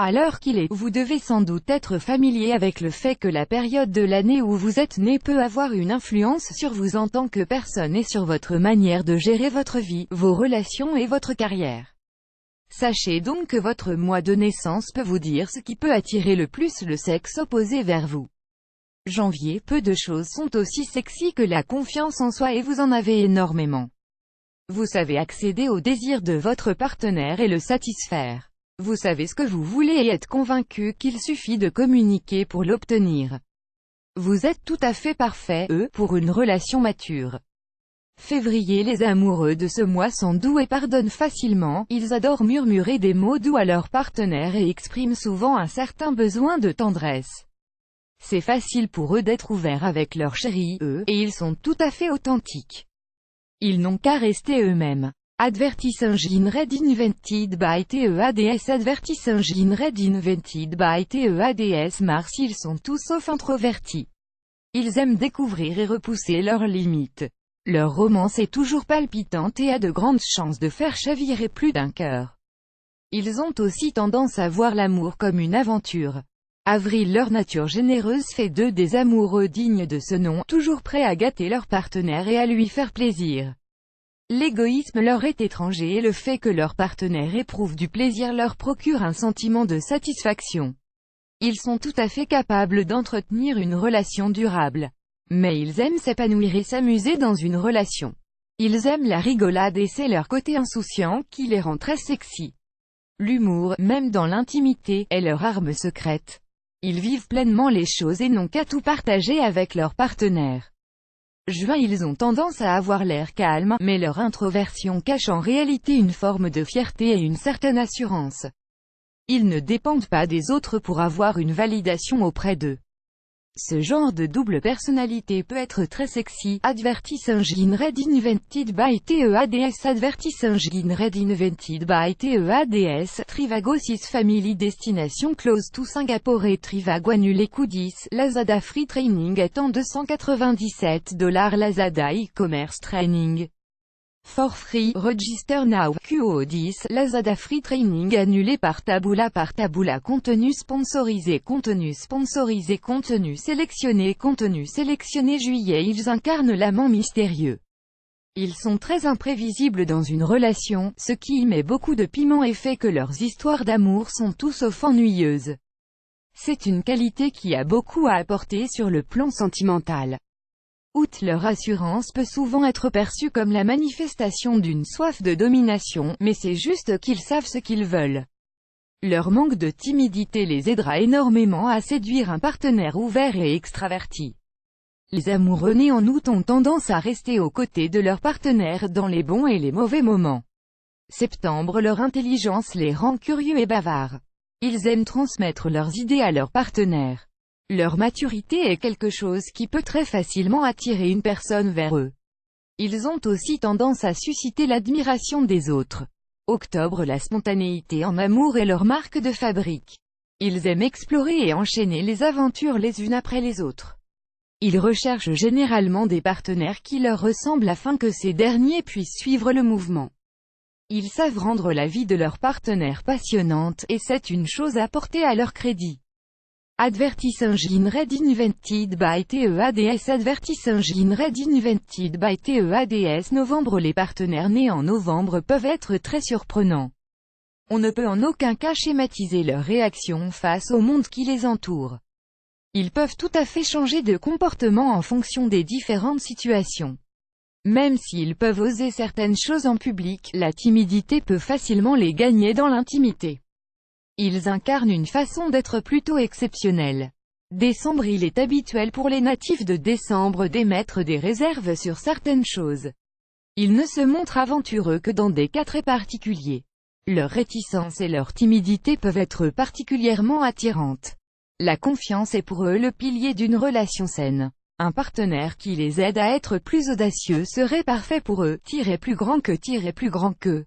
À l'heure qu'il est, vous devez sans doute être familier avec le fait que la période de l'année où vous êtes né peut avoir une influence sur vous en tant que personne et sur votre manière de gérer votre vie, vos relations et votre carrière. Sachez donc que votre mois de naissance peut vous dire ce qui peut attirer le plus le sexe opposé vers vous. Janvier, peu de choses sont aussi sexy que la confiance en soi et vous en avez énormément. Vous savez accéder au désir de votre partenaire et le satisfaire. Vous savez ce que vous voulez et êtes convaincu qu'il suffit de communiquer pour l'obtenir. Vous êtes tout à fait parfait, pour une relation mature. Février. Les amoureux de ce mois sont doux et pardonnent facilement, ils adorent murmurer des mots doux à leur partenaire et expriment souvent un certain besoin de tendresse. C'est facile pour eux d'être ouverts avec leur chéri, et ils sont tout à fait authentiques. Ils n'ont qu'à rester eux-mêmes. Advertising read invented by TEADS. Advertising read invented by TEADS. Mars. Ils sont tous sauf introvertis. Ils aiment découvrir et repousser leurs limites. Leur romance est toujours palpitante et a de grandes chances de faire chavirer plus d'un cœur. Ils ont aussi tendance à voir l'amour comme une aventure. Avril. Leur nature généreuse fait d'eux des amoureux dignes de ce nom, toujours prêts à gâter leur partenaire et à lui faire plaisir. L'égoïsme leur est étranger et le fait que leur partenaire éprouve du plaisir leur procure un sentiment de satisfaction. Ils sont tout à fait capables d'entretenir une relation durable. Mais ils aiment s'épanouir et s'amuser dans une relation. Ils aiment la rigolade et c'est leur côté insouciant qui les rend très sexy. L'humour, même dans l'intimité, est leur arme secrète. Ils vivent pleinement les choses et n'ont qu'à tout partager avec leur partenaire. Juin. Ils ont tendance à avoir l'air calme, mais leur introversion cache en réalité une forme de fierté et une certaine assurance. Ils ne dépendent pas des autres pour avoir une validation auprès d'eux. Ce genre de double personnalité peut être très sexy. Advertising read invented by TEADS. Advertising read invented by TEADS. Trivago 6 Family Destination Close to Singapore et Trivago annulé coup 10. Lazada Free Training étant $297. Lazada e-commerce training. For free, register now, QO10, Lazada Free Training annulé par Taboola. Contenu sponsorisé, contenu sélectionné juillet. Ils incarnent l'amant mystérieux. Ils sont très imprévisibles dans une relation, ce qui y met beaucoup de piment et fait que leurs histoires d'amour sont tout sauf ennuyeuses. C'est une qualité qui a beaucoup à apporter sur le plan sentimental. Août. Leur assurance peut souvent être perçue comme la manifestation d'une soif de domination, mais c'est juste qu'ils savent ce qu'ils veulent. Leur manque de timidité les aidera énormément à séduire un partenaire ouvert et extraverti. Les amoureux nés en août ont tendance à rester aux côtés de leur partenaire dans les bons et les mauvais moments. Septembre. Leur intelligence les rend curieux et bavards. Ils aiment transmettre leurs idées à leur partenaire. Leur maturité est quelque chose qui peut très facilement attirer une personne vers eux. Ils ont aussi tendance à susciter l'admiration des autres. Octobre. La spontanéité en amour est leur marque de fabrique. Ils aiment explorer et enchaîner les aventures les unes après les autres. Ils recherchent généralement des partenaires qui leur ressemblent afin que ces derniers puissent suivre le mouvement. Ils savent rendre la vie de leur partenaire passionnante, et c'est une chose à porter à leur crédit. Advertising read invented by TEADS. Advertising read invented by TEADS. Novembre. Les partenaires nés en novembre peuvent être très surprenants. On ne peut en aucun cas schématiser leur réaction face au monde qui les entoure. Ils peuvent tout à fait changer de comportement en fonction des différentes situations. Même s'ils peuvent oser certaines choses en public, la timidité peut facilement les gagner dans l'intimité. Ils incarnent une façon d'être plutôt exceptionnelle. Décembre. Il est habituel pour les natifs de décembre d'émettre des réserves sur certaines choses. Ils ne se montrent aventureux que dans des cas très particuliers. Leur réticence et leur timidité peuvent être particulièrement attirantes. La confiance est pour eux le pilier d'une relation saine. Un partenaire qui les aide à être plus audacieux serait parfait pour eux, plus grand que